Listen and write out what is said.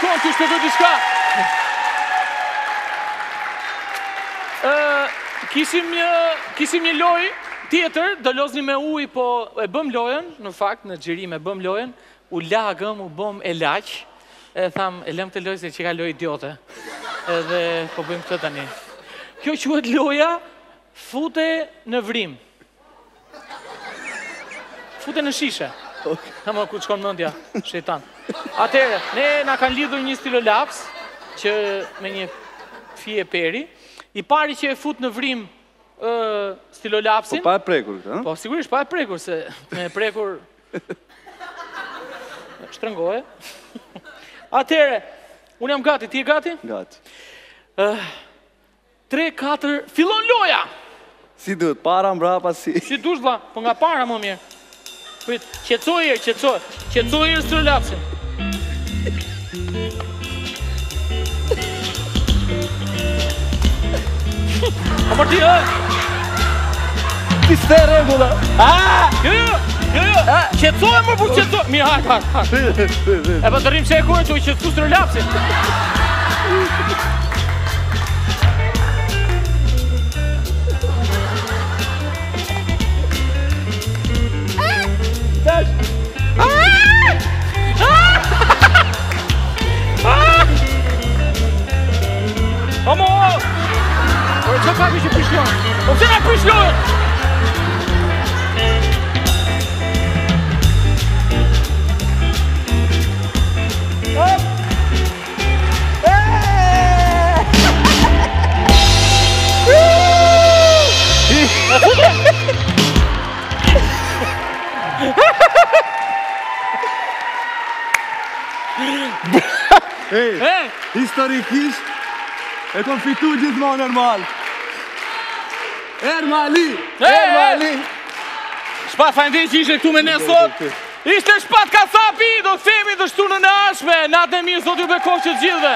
kohën të shpjegoj diçka. Kishim një lojë tjetër, do loznim me ujë, po e bëm lojën, në fakt, në xhirim e bëm lojën, u lagëm, u bëm e laq, e tham, e lëm të lojë se që ka lojë idiote. Edhe po bëjmë këtë tani. Kjo quhet loja fute në vrim. Fute në shishe. Ha më ku të shkon mëndja, shetan. Atere, ne na kanë lidhur një stilolaps, që me një fije peri, i pari që e fut në vrim stilolapsin. Po pa e prekur këtë, po sigurisht pa e prekur, se me e prekur shtrëngoje. Atere, unë jam gati, ti e gati? Gati. 3-4, fillon loja! Si duhet, para mbrapa si... Si dush vlla, po nga para më mirë. Prit, qetësoj herë, qetësoj herë stilolapsin. A për ti, Piste regula! Jo, qetësoj më për qetësoj. Mirë, hajtë. E për të rrim që e kore që i qetësu stilolapsin. Amo! Ore, që ka që prishlojnë? O pëse nga prishlojnë? Historikisht e kom fitu gjithmonë normal. Ermali! Shpat fajndej që ishe këtu me ne sot. Ishte Shpat Kasapi, do themi të shtu në nashme. Natë e mirë, sot ju bekoj që gjithve.